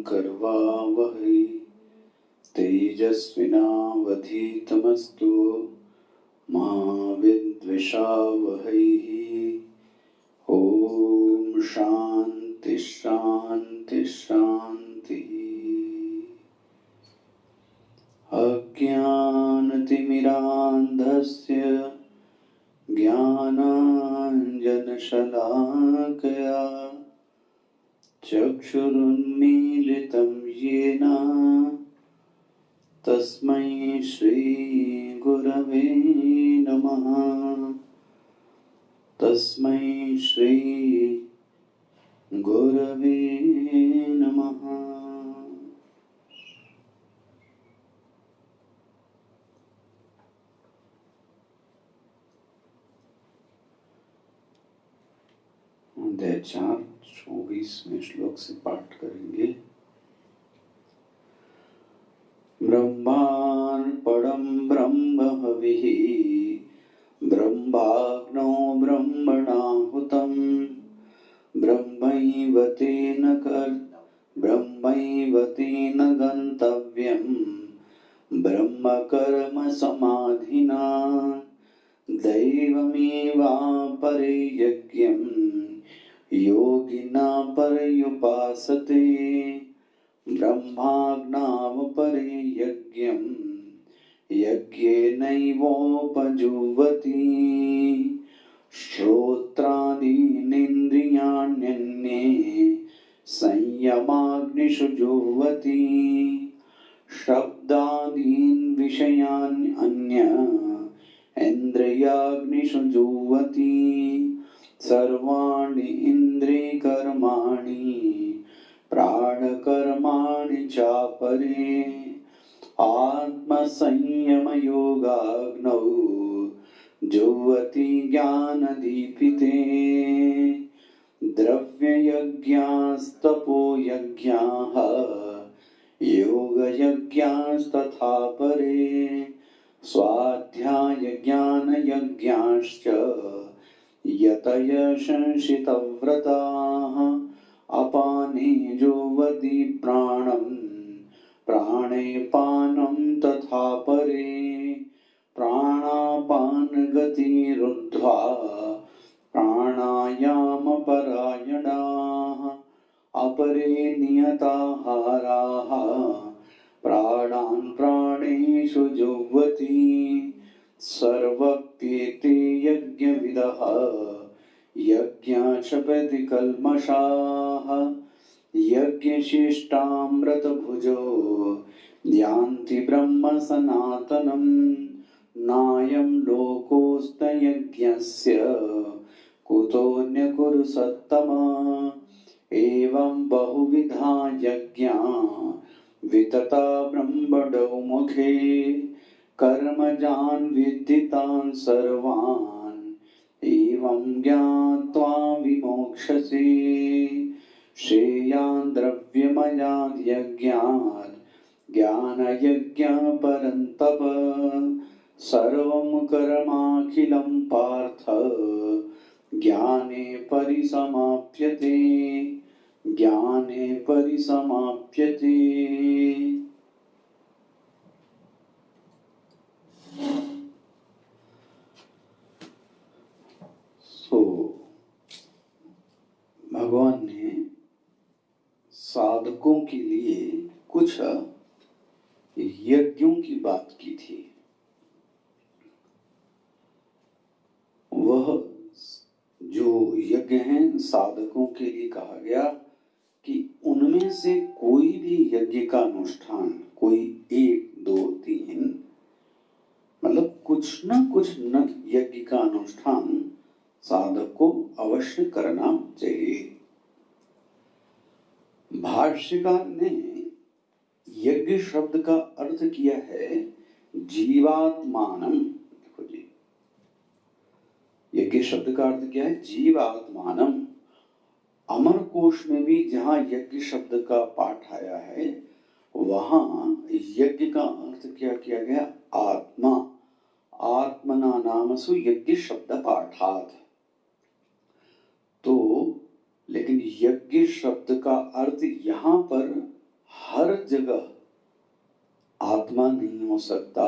करवावहै तेजस्विनावधीतमस्तु मा विद्विषावहै। ओम शांति शांति शांति। अज्ञानतिमिरान्धस्य ज्ञानाञ्जनशलाकया चक्षुरुन्मीलितं येन तस्मै श्रीगुरवे नमः। तस्मै श्रीगुरवे नमः। अध्याय 4 24वें श्लोक से पाठ करेंगे। ब्रह्मार्पणं ब्रह्म हविः ब्रह्माग्नौ ब्रह्मणाहुतं ब्रह्मैव तेन गन्तव्यं ब्रह्मकर्म समाधिना दैवमेवापरे यज्ञं योगिना पर्युपासते ब्रह्माज्ञावपरे यज्ञं यज्ञेनैवोपजुह्वति श्रोत्रादीनिन्द्रियाण्यन्ये संयमाग्निषु जुह्वति शब्दादीन् विषयान् अन्य इन्द्रियाग्निषु जुह्वति सर्वाणि इन्द्रियकर्माणि प्राणकर्माणि चापरे आत्मसंयमयोगाग्नौ जुह्वति ज्ञानदीपिते द्रव्ययज्ञास्तपोयज्ञाः योगयज्ञास्तथा परे स्वाध्यायज्ञानयज्ञाश्च यतय संशितव्रताः अपाने जुह्वति प्राणं प्राणे पानं तथा परे प्राणापानगतिरुद्ध्वा प्राणायामपरायणाः अपरे नियताहाराः प्राणान् प्राणेषु जुह्वति सर्वप्येते यज्ञविदः यज्ञाशपति कल्मषाः यज्ञशिष्टामृतभुजो यान्ति ब्रह्म सनातनं नायं लोकोऽस्त्ययज्ञस्य कुतोऽन्य कुरु सत्तमा एवं बहुविधा यज्ञा वितता ब्रह्मणो मुखे कर्मजान् विद्धितान् सर्वान् एवं ज्ञात्वा विमोक्ष्यसे श्रेयान् द्रव्यमयाद् यज्ञात् ज्ञानयज्ञः परन्तप सर्वं कर्माखिलं पार्थ ज्ञाने परिसमाप्यते ज्ञाने परिसमाप्यते। भगवान ने साधकों के लिए कुछ यज्ञों की बात की थी। वह जो यज्ञ हैं साधकों के लिए कहा गया कि उनमें से कोई भी यज्ञ का अनुष्ठान, कोई 1 2 3 मतलब कुछ न कुछ यज्ञ का अनुष्ठान साधक को अवश्य करना चाहिए। भाष्यकार ने यज्ञ शब्द का अर्थ किया है जीवात्मानम। देखो जी, यज्ञ शब्द का अर्थ क्या है? जीवात्मानम। अमर कोश में भी जहां यज्ञ शब्द का पाठ आया है वहां यज्ञ का अर्थ क्या किया गया? आत्मा। आत्मना नामसु यज्ञ शब्द पाठात्। तो लेकिन यज्ञ शब्द का अर्थ यहाँ पर हर जगह आत्मा नहीं हो सकता,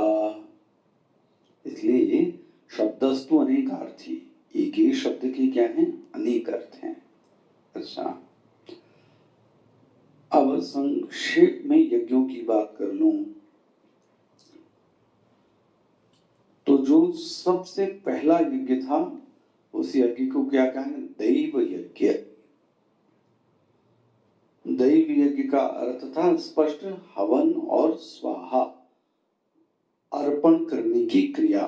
इसलिए शब्दस्तु अनेकार्थी, एक ही शब्द के क्या है, अनेक अर्थ हैं। अच्छा, अब संक्षेप में यज्ञों की बात कर लूं तो जो सबसे पहला यज्ञ था उस यज्ञ को क्या कहें, दैव यज्ञ। दैव यज्ञ का अर्थ था स्पष्ट हवन और स्वाहा, अर्पण करने की क्रिया।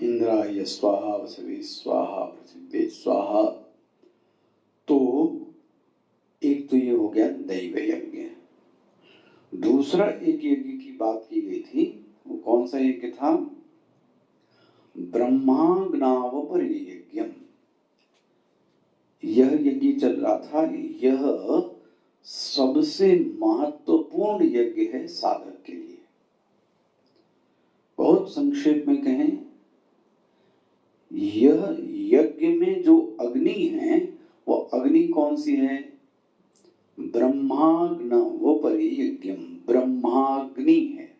इंद्राय स्वाहा वसवे स्वाहा पृथ्वी स्वाहा। तो एक तो ये हो गया दैव यज्ञ। दूसरा एक यज्ञ की बात की गई थी, वो कौन सा यज्ञ था, ब्रह्माग्नावपर यज्ञम। यह यज्ञ चल रहा था, यह सबसे महत्वपूर्ण यज्ञ है साधक के लिए। बहुत संक्षेप में कहें, यह यज्ञ में जो अग्नि है वो अग्नि कौन सी है, ब्रह्माग्नवपर यज्ञम, ब्रह्माग्नि है।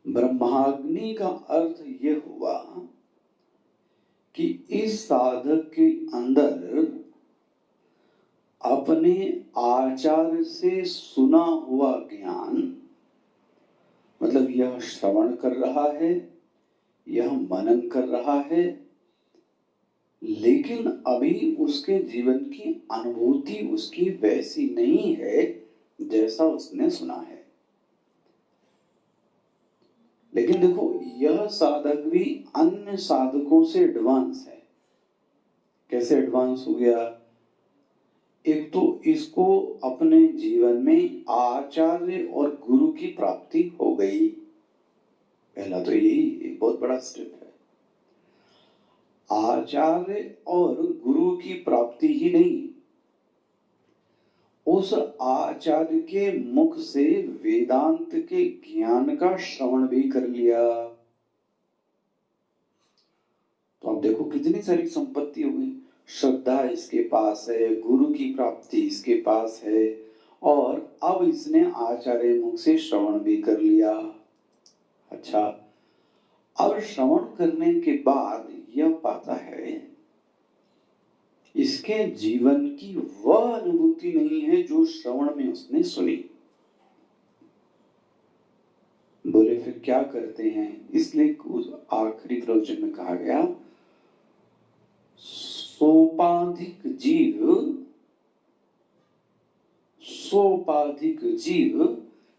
ब्रह्माग्नि का अर्थ यह हुआ कि इस साधक के अंदर अपने आचार्य से सुना हुआ ज्ञान, मतलब यह श्रवण कर रहा है, यह मनन कर रहा है, लेकिन अभी उसके जीवन की अनुभूति उसकी वैसी नहीं है जैसा उसने सुना है। लेकिन देखो, यह साधक भी अन्य साधकों से एडवांस है। कैसे एडवांस हो गया, एक तो इसको अपने जीवन में आचार्य और गुरु की प्राप्ति हो गई। पहला तो यही एक बहुत बड़ा स्टेप है। आचार्य और गुरु की प्राप्ति ही नहीं, उस आचार्य के मुख से वेदांत के ज्ञान का श्रवण भी कर लिया। तो अब देखो कितनी सारी संपत्ति हो गई। श्रद्धा इसके पास है, गुरु की प्राप्ति इसके पास है, और अब इसने आचार्य मुख से श्रवण भी कर लिया। अच्छा, अब श्रवण करने के बाद यह पाता है इसके जीवन की वह अनुभूति नहीं है जो श्रवण में उसने सुनी। बोले फिर क्या करते हैं, इसलिए आखिरी प्रवचन में कहा गया, सोपाधिक जीव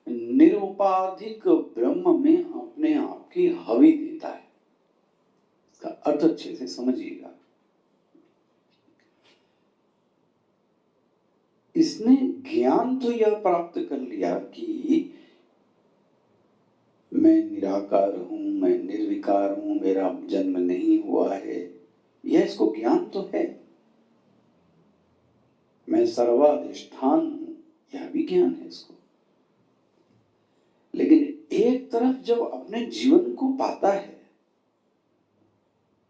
निरुपाधिक ब्रह्म में अपने आप की हवि देता है। इसका अर्थ अच्छे से समझिएगा। इसने ज्ञान तो यह प्राप्त कर लिया कि मैं निराकार हूं, मैं निर्विकार हूं, मेरा जन्म नहीं हुआ है, यह इसको ज्ञान तो है। मैं सर्वाधिष्ठान हूं, यह भी ज्ञान है इसको। लेकिन एक तरफ जब अपने जीवन को पाता है,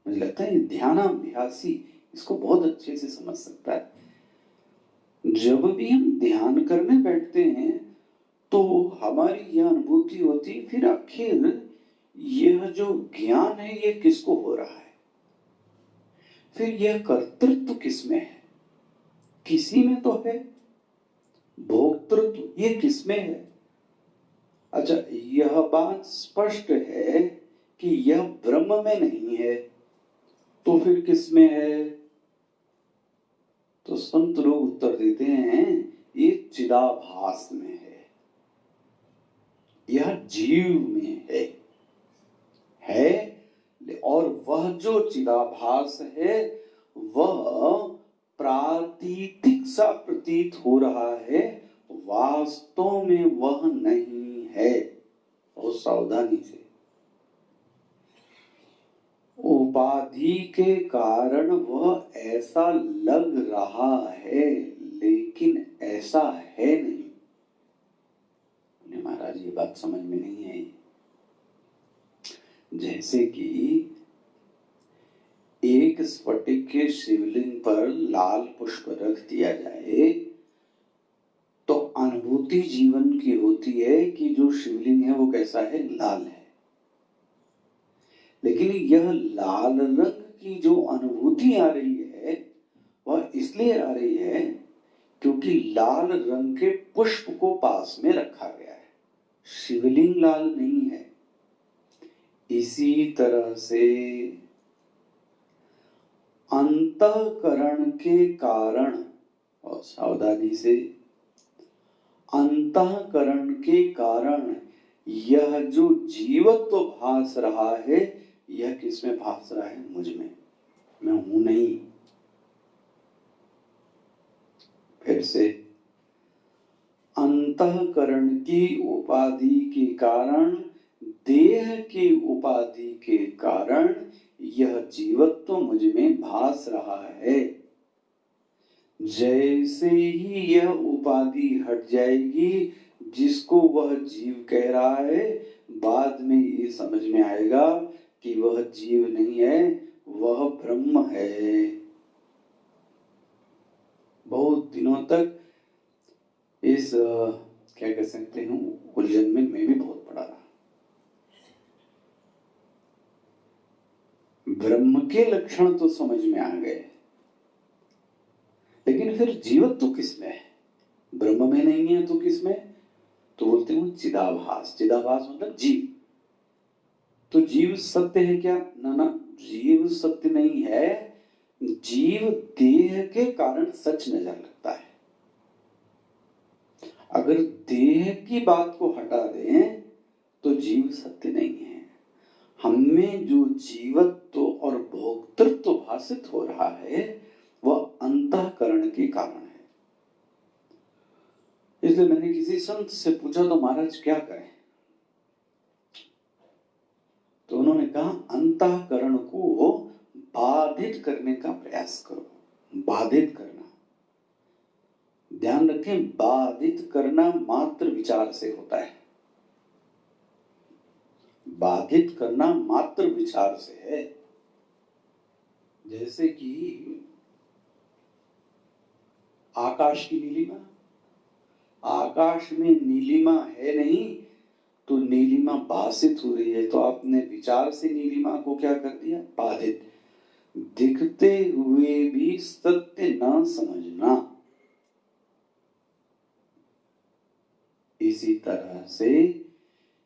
मुझे लगता है ध्यानाभ्यासी इसको बहुत अच्छे से समझ सकता है। जब भी हम ध्यान करने बैठते हैं तो हमारी यह अनुभूति होती, फिर आखिर यह जो ज्ञान है यह किसको हो रहा है, फिर यह कर्तृत्व किसमें है, किसी में तो है, भोक्तृत्व ये किसमें है। अच्छा, यह बात स्पष्ट है कि यह ब्रह्म में नहीं है, तो फिर किसमें है, तो संत लोग उत्तर देते हैं ये चिदाभास में है, यह जीव में है। और वह जो चिदाभास है वह प्रातीतिक सा प्रतीत हो रहा है, वास्तव में वह नहीं है। बहुत सावधानी से, उपाधि के कारण वह ऐसा लग रहा है लेकिन ऐसा है नहीं। महाराज ये बात समझ में नहीं आई। जैसे कि एक स्फटिक के शिवलिंग पर लाल पुष्प रख दिया जाए तो अनुभूति जीवन की होती है कि जो शिवलिंग है वो कैसा है, लाल है। लेकिन यह लाल रंग की जो अनुभूति आ रही है वह इसलिए आ रही है क्योंकि लाल रंग के पुष्प को पास में रखा गया है। शिवलिंग लाल नहीं है। इसी तरह से अंतःकरण के कारण, और सावधानी से, अंतःकरण के कारण यह जो जीवत्व भास रहा है, यह किसमें भास रहा है, मुझ में। मैं हूं नहीं। फिर से, अंतःकरण की उपाधि के कारण, देह की उपाधि के कारण यह जीवत्व मुझ में भास रहा है। जैसे ही यह उपाधि हट जाएगी, जिसको वह जीव कह रहा है, बाद में ये समझ में आएगा कि वह जीव नहीं है, वह ब्रह्म है। बहुत दिनों तक इस क्या कह सकते हैं उलझन में मैं भी बहुत पड़ा रहा। ब्रह्म के लक्षण तो समझ में आ गए, लेकिन फिर जीवत्व तो किसमें है? ब्रह्म में नहीं है तो किसमें? तो बोलते हैं चिदाभास। चिदाभास मतलब जीव। तो जीव सत्य है क्या? ना ना, जीव सत्य नहीं है। जीव देह के कारण सच नजर लगता है। अगर देह की बात को हटा दें तो जीव सत्य नहीं है। हमें जो जीवत्व और भोक्तृत्व भासित हो रहा है वह अंतःकरण के कारण है। इसलिए मैंने किसी संत से पूछा, तो महाराज क्या करें? तो उन्होंने कहा, अंतःकरण को बाधित करने का प्रयास करो। बाधित करना, ध्यान रखें, बाधित करना मात्र विचार से होता है। बाधित करना मात्र विचार से है। जैसे कि आकाश की नीलिमा, आकाश में नीलिमा है नहीं तो नीलिमा भासित हो रही है, तो आपने विचार से नीलिमा को क्या कर दिया? बाधित। दिखते हुए भी सत्य न समझना। इसी तरह से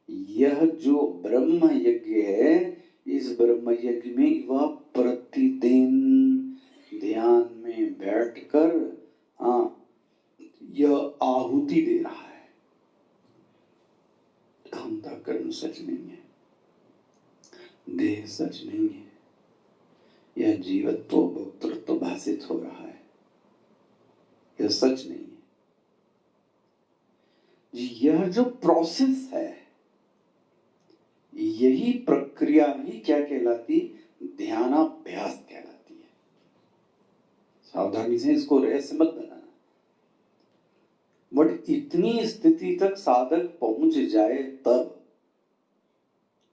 यह जो ब्रह्म यज्ञ है, इस ब्रह्म यज्ञ में वह प्रतिदिन ध्यान में बैठकर यह आहुति दे रहा है। अंतःकरण सच नहीं है, देह सच नहीं है, यह जीवत्व भोक्तृत्व भासित हो रहा है, यह सच नहीं है। यह जो प्रोसेस है, यही प्रक्रिया ही क्या कहलाती? ध्यानाभ्यास कहलाती है। सावधानी से इसको रहस्य मत बनाना। बट इतनी स्थिति तक साधक पहुंच जाए तब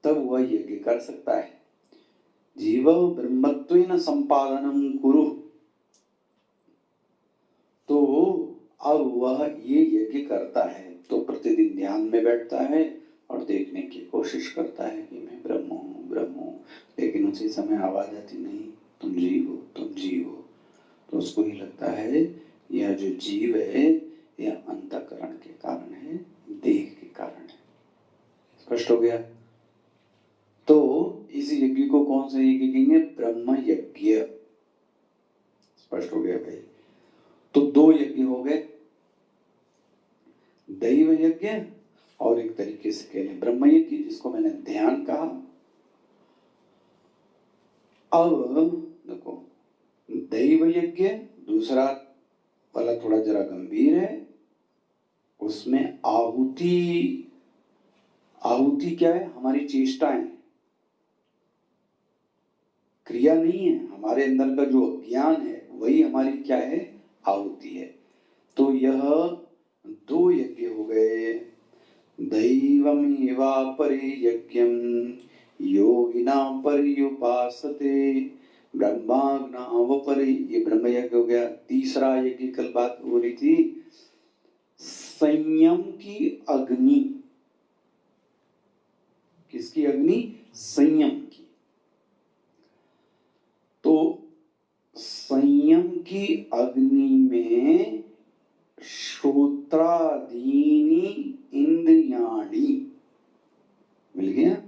वह यज्ञ कर सकता है। जीव ब्रह्मत्वेन संपादनम कुरु, तो अब वह ये यज्ञ करता है। तो प्रतिदिन ध्यान में बैठता है और देखने की कोशिश करता है कि मैं ब्रह्म हूँ, ब्रह्म हूँ। लेकिन उसी समय आवाज आती, नहीं तुम जीव हो, तुम जीव हो। तो उसको ही लगता है यह जो जीव है यह अंतःकरण के कारण है, देह के कारण है। स्पष्ट हो गया? तो इस यज्ञ को कौन सा यज्ञ कहेंगे? ब्रह्म यज्ञ। स्पष्ट हो गया भाई? तो दो यज्ञ हो गए, दैव यज्ञ और एक तरीके से कह लें ब्रह्म यज्ञ, जिसको मैंने ध्यान कहा। अब देखो, दैव यज्ञ दूसरा वाला थोड़ा जरा गंभीर है। उसमें आहुति क्या है? हमारी चेष्टाएं, क्रिया नहीं है। हमारे अंदर का जो ज्ञान है वही हमारी क्या है? आहुति है। तो यह दो यज्ञ हो गए। दैवमेवापरे यज्ञं योगिनां पर्युपासते ब्रह्माग्नावपरे, ये ब्रह्म यज्ञ हो गया। तीसरा यज्ञ कल बात हो रही थी, संयम की अग्नि। किसकी अग्नि? संयम की। तो संयम की अग्नि में श्रोत्रादीनि इंद्रियाणि मिल गया।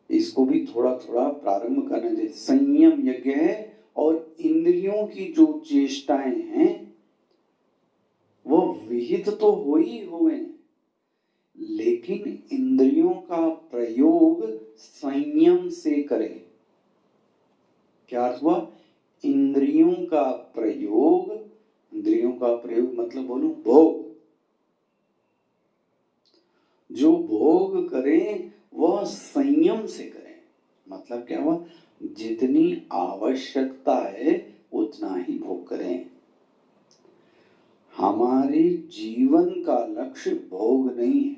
इसको भी थोड़ा थोड़ा प्रारंभ करना चाहिए। संयम यज्ञ है और इंद्रियों की जो चेष्टाएं हैं वो विहित तो हो ही हुए, लेकिन इंद्रियों का प्रयोग संयम से करें। क्या अर्थ हुआ? इंद्रियों का प्रयोग, इंद्रियों का प्रयोग मतलब बोलूं भोग, जो भोग करें वह संयम से करें। मतलब क्या हुआ? जितनी आवश्यकता है उतना ही भोग करें। हमारे जीवन का लक्ष्य भोग नहीं है।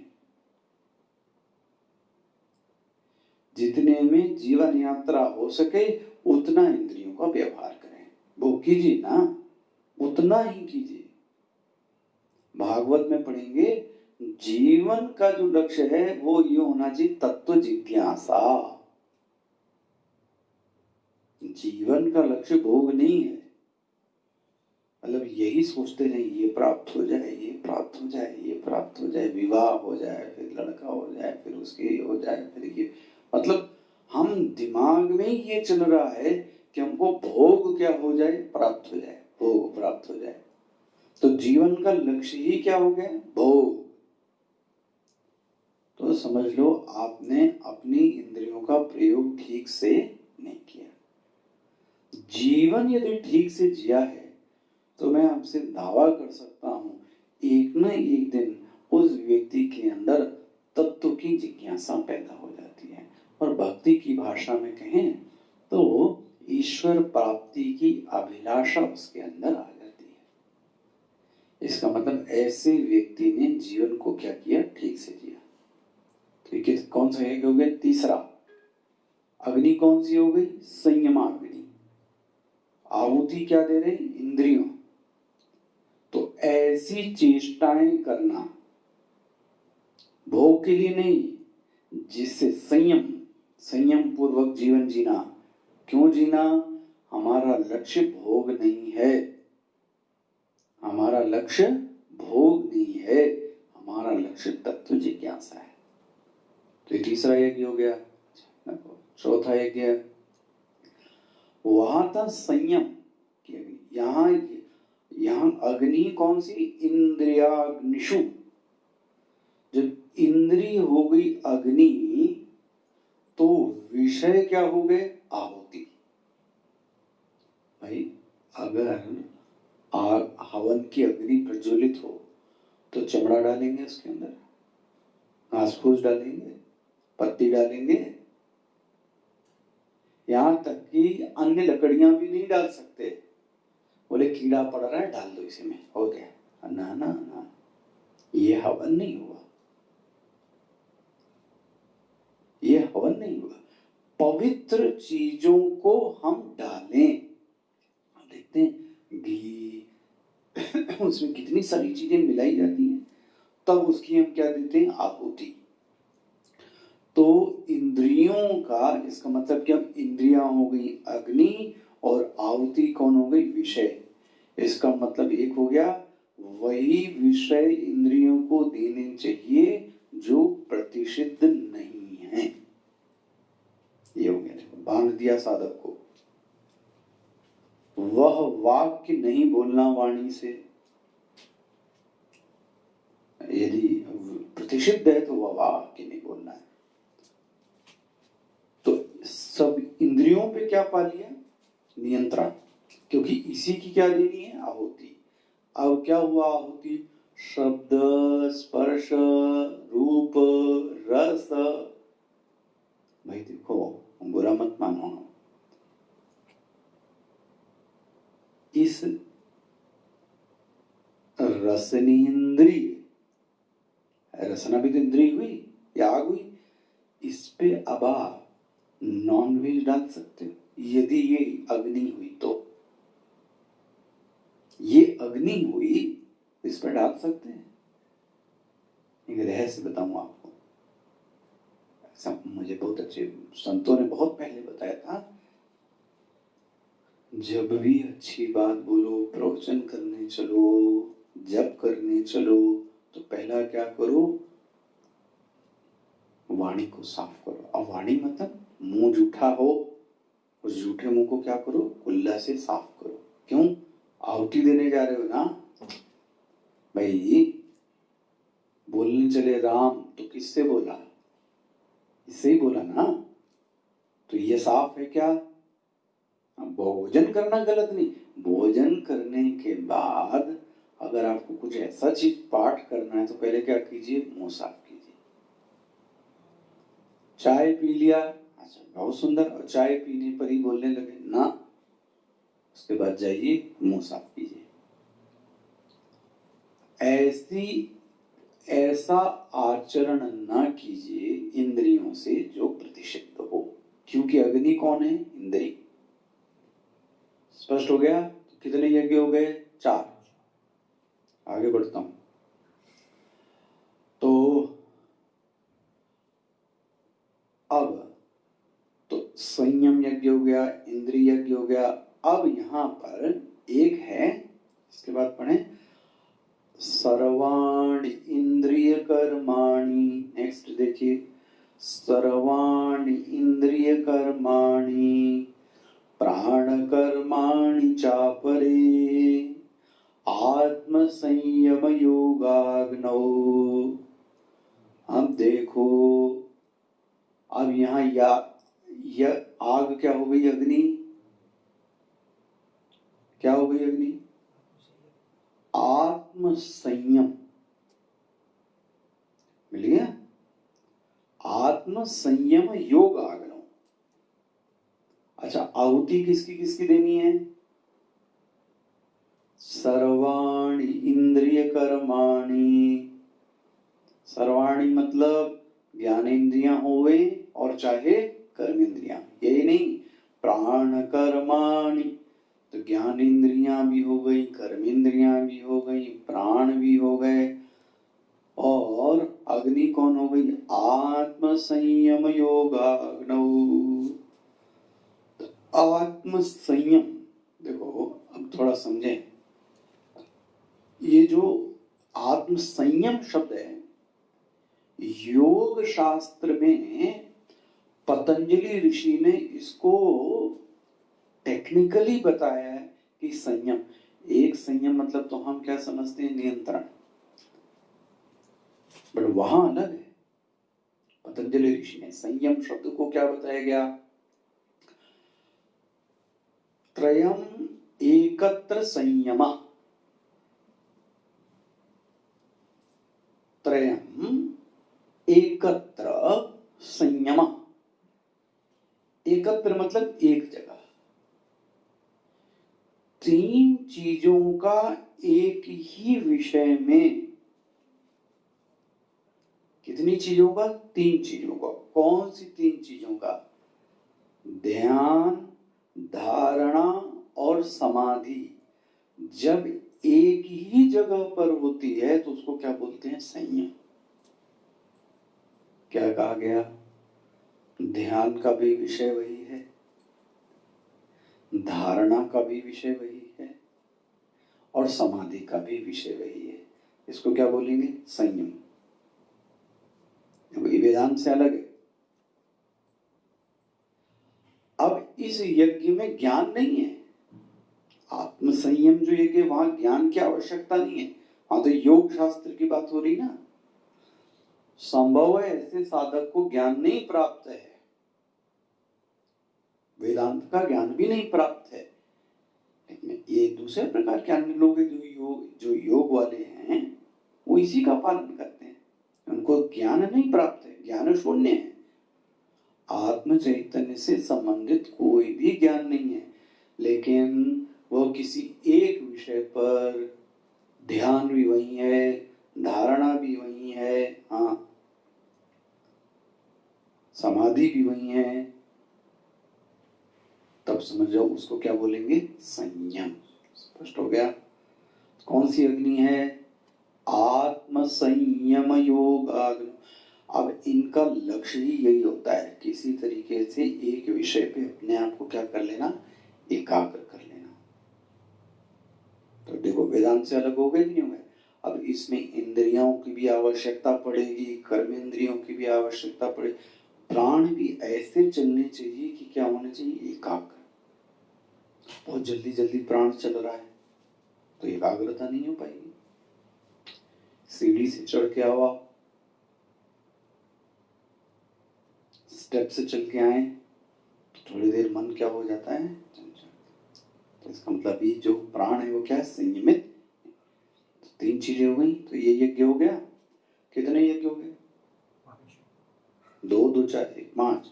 जितने में जीवन यात्रा हो सके उतना इंद्रियों का व्यवहार करें। भोग कीजिए ना, उतना ही कीजिए। भागवत में पढ़ेंगे जीवन का जो लक्ष्य है वो ये होना चाहिए तत्व जिज्ञासा। जीवन का लक्ष्य भोग नहीं है। मतलब यही सोचते रहे ये प्राप्त हो जाए, ये प्राप्त हो जाए, ये प्राप्त हो जाए, विवाह हो जाए, फिर लड़का हो जाए, फिर उसके हो जाए, फिर ये, मतलब हम दिमाग में ये चल रहा है कि हमको भोग क्या हो जाए, प्राप्त हो जाए, भोग प्राप्त हो जाए। तो जीवन का लक्ष्य ही क्या हो गया? भोग। तो समझ लो आपने अपनी इंद्रियों का प्रयोग ठीक से नहीं किया। जीवन यदि ठीक से जिया है तो मैं आपसे दावा कर सकता हूं एक न एक दिन उस व्यक्ति के अंदर तत्व की जिज्ञासा पैदा हो जाती है। और भक्ति की भाषा में कहें तो ईश्वर प्राप्ति की अभिलाषा उसके अंदर आ जाती है। इसका मतलब ऐसे व्यक्ति ने जीवन को क्या किया? ठीक से जिया। तो कौन सा यज्ञ हो गया? तीसरा। अग्नि कौन सी हो गई? संयमाग्नि। आहुति क्या दे रहे? इंद्रियों। तो ऐसी चेष्टाएं करना भोग के लिए नहीं, जिससे संयम पूर्वक जीवन जीना। क्यों जीना? हमारा लक्ष्य भोग नहीं है। हमारा लक्ष्य भोग नहीं है, हमारा लक्ष्य तत्व जिज्ञासा है। तो ये तीसरा यज्ञ हो गया। चौथा यज्ञ वहां था संयम की अग्नि। यहां अग्नि कौन सी? इंद्रियाग्निषु। जब इंद्री हो गई अग्नि तो विषय क्या हो गए? आहुति। भाई अगर हवन की अग्नि प्रज्वलित हो तो चमड़ा डालेंगे उसके अंदर, घास फूस डालेंगे, पत्ती डालेंगे, यहां तक कि अन्य लकड़ियां भी नहीं डाल सकते। बोले कीड़ा पड़ रहा है डाल दो इसी में, हो गया। ना ना ना, ये हवन नहीं हुआ, ये हवन नहीं हुआ। पवित्र चीजों को हम डालें। देखते हैं घी उसमें कितनी सारी चीजें मिलाई जाती हैं, तब उसकी हम क्या देते हैं? आहुति। तो इंद्रियों का, इसका मतलब क्या? इंद्रियां हो गई अग्नि और आहुति कौन हो गई? विषय। इसका मतलब एक हो गया वही विषय इंद्रियों को देने चाहिए जो प्रतिषिद्ध नहीं है। ये हो गया, बांध दिया साधक को। वह वाक्य नहीं बोलना वाणी से। यदि प्रतिषिद्ध है तो वह वाक्य नहीं बोलना है। तो सब इंद्रियों पे क्या पा लिया? नियंत्रण। क्योंकि इसी की क्या देनी है? आहुति। अब क्या हुआ आहुति? शब्द, स्पर्श, रूप, रस। भाई देखो, बुरा मत मानो, इस रसनेन्द्रिय, रसना भी तो इंद्रिय हुई या आग हुई, इस पे अब आप नॉन वेज डाल सकते हो यदि ये अग्नि हुई तो। ये अग्नि हुई इस पर डाल सकते हैं। एक रहस्य बताऊं आपको, ऐसा मुझे बहुत अच्छे संतों ने बहुत पहले बताया था, जब भी अच्छी बात बोलो, प्रवचन करने चलो, जप करने चलो, तो पहला क्या करो, वाणी को साफ करो। अब वाणी मतलब मुंह जूठा हो, उस जूठे मुंह को क्या करो, कुल्ला से साफ करो। क्यों? आहुति देने जा रहे हो ना भाई। बोलने चले राम, तो किससे बोला? इससे ही बोला ना। तो ये साफ है क्या? भोजन करना गलत नहीं, भोजन करने के बाद अगर आपको कुछ ऐसा चीज पाठ करना है तो पहले क्या कीजिए, मुंह साफ कीजिए। चाय पी लिया, अच्छा बहुत सुंदर, और चाय पीने पर ही बोलने लगे ना, उसके बाद जाइए मुंह साफ कीजिए। ऐसा आचरण ना कीजिए इंद्रियों से जो प्रतिषिद्ध हो, क्योंकि अग्नि कौन है? इंद्रिय। स्पष्ट हो गया? तो कितने यज्ञ हो गए? 4। आगे बढ़ता हूं। तो अब तो संयम यज्ञ हो गया, इंद्रिय यज्ञ हो गया। अब यहां पर एक है, इसके बाद पढ़े सर्वाणि इंद्रिय कर्माणि। नेक्स्ट देखिए, सर्वाणि इंद्रिय कर्माणि प्राण कर्माणि चापरे आत्म संयम योगाग्नौ। अब देखो, अब यहां यह आग क्या हो गई? अग्नि। क्या हो गई? अग्नि। आत्म संयम मिल गया। आत्म संयम योग आग्नौ। अच्छा, आहुति किसकी किसकी देनी है? सर्वाणि इंद्रिय कर्माणि। सर्वाणि मतलब ज्ञानेन्द्रियां होवे और चाहे कर्मेंद्रियां, यही नहीं, प्राण कर्माणि, तो ज्ञानेन्द्रियां भी हो गई, कर्मेंद्रियां भी हो गई, प्राण भी हो गए, और अग्नि कौन हो गई? आत्म संयम योगाग्नौ। आत्म संयम, देखो अब थोड़ा समझें, ये जो आत्म संयम शब्द है, योग शास्त्र में पतंजलि ऋषि ने इसको टेक्निकली बताया है कि संयम, एक संयम मतलब तो हम क्या समझते हैं? नियंत्रण, बट वहां अलग है। पतंजलि ऋषि ने संयम शब्द को क्या बताया गया? त्रयम एकत्र संयम। त्रयम एकत्र संयम। एकत्र मतलब एक जगह, 3 चीजों का एक ही विषय में। कितनी चीजों का? 3 चीजों का। कौन सी 3 चीजों का? ध्यान, धारणा और समाधि जब एक ही जगह पर होती है तो उसको क्या बोलते हैं? संयम। क्या कहा गया? ध्यान का भी विषय वही है, धारणा का भी विषय वही है, और समाधि का भी विषय वही है। इसको क्या बोलेंगे? संयम। वेदांत से अलग है। अब इस यज्ञ में ज्ञान नहीं है। आत्म संयम जो यज्ञ, वहां ज्ञान की आवश्यकता नहीं है, वहां तो योग शास्त्र की बात हो रही ना। संभव है ऐसे साधक को ज्ञान नहीं प्राप्त है, वेदांत का ज्ञान भी नहीं प्राप्त है, लेकिन ये दूसरे प्रकार के अन्य लोग जो योग वाले हैं वो इसी का पालन करते हैं, उनको ज्ञान नहीं प्राप्त है, ज्ञान शून्य है। आत्म चैतन्य से संबंधित कोई भी ज्ञान नहीं है, लेकिन वो किसी एक विषय पर ध्यान भी वही है, धारणा भी वही है, हाँ समाधि भी वही है, तब समझ जाओ उसको क्या बोलेंगे? संयम। स्पष्ट हो गया? कौन सी अग्नि है? आत्म संयम योग। अब इनका लक्ष्य ही यही होता है, किसी तरीके से एक विषय पे अपने आप को क्या कर लेना, एकाग्र कर लेना। तो देखो वेदांत से अलग हो गए कि नहीं हो गए। अब इसमें इंद्रियों की भी आवश्यकता पड़ेगी, कर्म इंद्रियों की भी आवश्यकता पड़ेगी, प्राण भी ऐसे चलने चाहिए कि क्या होने चाहिए, एकाग्र। बहुत जल्दी जल्दी प्राण चल रहा है तो एकाग्रता नहीं हो पाएगी। सीढ़ी से चढ़ के आओ, आप स्टेप से चल के आए, थोड़ी देर मन क्या हो जाता है, तो इसका मतलब ये जो प्राण है वो क्या है, संयमित। तो 3 चीजें हो गई, तो ये यज्ञ हो गया। कितने यज्ञ हो गए, 2 2 4 1 5।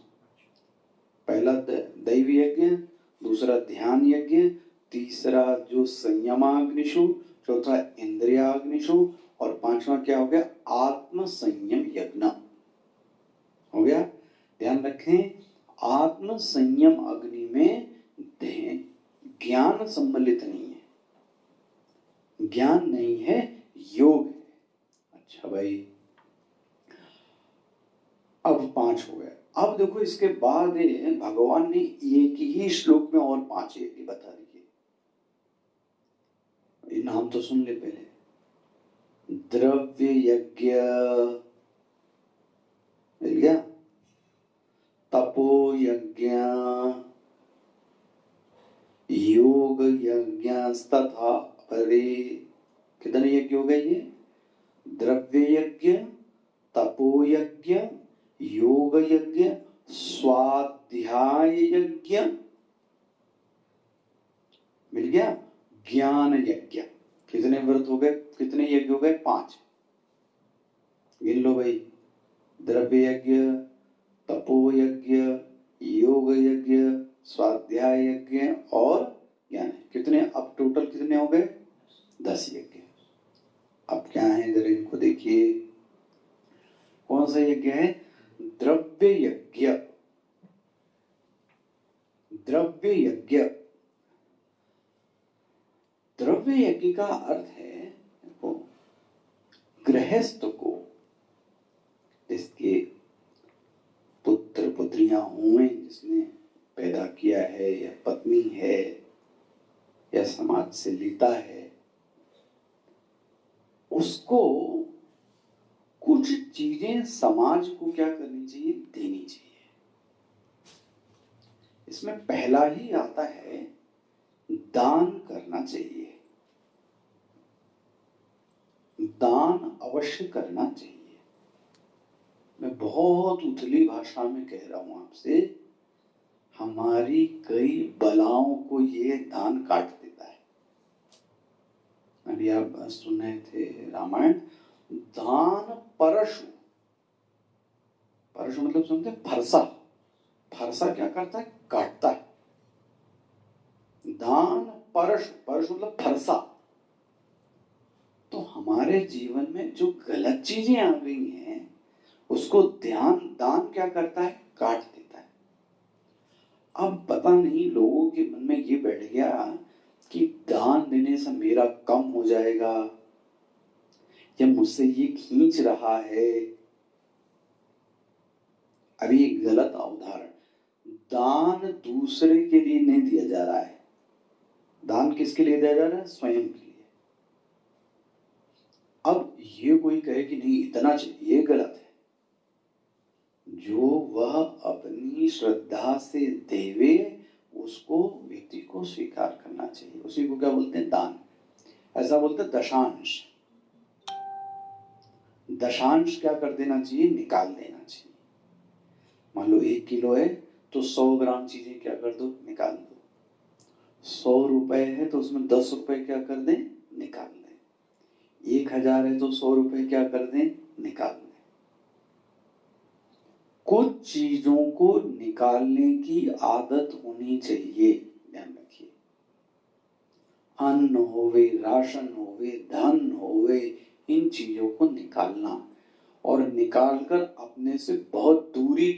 पहला दैवी यज्ञ, दूसरा ध्यान यज्ञ, तीसरा जो संयमाग्निशु, चौथा इंद्रियाग्निशु, और 5वां क्या हो गया, आत्म संयम यज्ञ हो गया। ध्यान रखें, आत्म संयम अग्नि में ज्ञान सम्मिलित नहीं है, ज्ञान नहीं है, योग है। अच्छा भाई, अब 5 हो गए। अब देखो इसके बाद भगवान ने एक ही श्लोक में और 5 यज्ञ बता दिए। ये नाम तो सुन ले पहले, द्रव्य यज्ञ मिल गया, तपो यज्ञ, योग यज्ञ तथा परे। कितने यज्ञ हो गए ये, द्रव्य यज्ञ, तपो यज्ञ, योग यज्ञ, स्वाध्याय यज्ञ, मिल गया, ज्ञान यज्ञ। कितने व्रत हो गए, कितने यज्ञ हो गए, 5। गिन लो भाई, द्रव्य यज्ञ, तपो यज्ञ, योग यज्ञ, स्वाध्याय यज्ञ और ज्ञान। कितने, अब टोटल कितने हो गए, 10 यज्ञ। अब क्या है जरा इनको देखिए, कौन सा यज्ञ है, द्रव्य यज्ञ। द्रव्य यज्ञ, द्रव्य यज्ञ का अर्थ है गृहस्थ को, जिसके पुत्र पुत्रियां हुए, जिसने पैदा किया है, या पत्नी है, या समाज से लेता है, उसको कुछ चीजें समाज को क्या करनी चाहिए, देनी चाहिए। इसमें पहला ही आता है, दान करना चाहिए। दान अवश्य करना चाहिए। मैं बहुत उथली भाषा में कह रहा हूं आपसे, हमारी कई बलाओं को ये दान काट देता है। अभी आप सुन रहे थे रामायण, दान परशु, परशु मतलब सुनते, फरसा। फरसा क्या करता है, काटता है। दान परशु, परशु मतलब फरसा। तो हमारे जीवन में जो गलत चीजें आ गई हैं, उसको दान क्या करता है, काट देता है। अब पता नहीं लोगों के मन में ये बैठ गया कि दान देने से मेरा कम हो जाएगा, या मुझसे ये खींच रहा है। अभी एक गलत उदाहरण, दान दूसरे के लिए नहीं दिया जा रहा है, दान किसके लिए दिया जा रहा है, स्वयं के लिए। अब ये कोई कहे कि नहीं इतना चाहिए, ये गलत है। जो वह अपनी श्रद्धा से देवे, उसको व्यक्ति को स्वीकार करना चाहिए। उसी को क्या बोलते हैं, दान। ऐसा बोलते हैं दशांश। दशांश क्या कर देना चाहिए, निकाल देना चाहिए। मान लो 1 किलो है तो 100 ग्राम चीजें क्या कर दो, निकाल दो। 100 रुपए है तो उसमें 10 रुपए क्या कर दें, निकाल दें। 1000 है तो 100 रुपए क्या कर दें, निकाल दें। कुछ चीजों को निकालने की आदत होनी चाहिए, ध्यान रखिए। अन्न होवे, राशन होवे, धन होवे, इन चीजों को निकालना, और निकालकर अपने से बहुत दूरी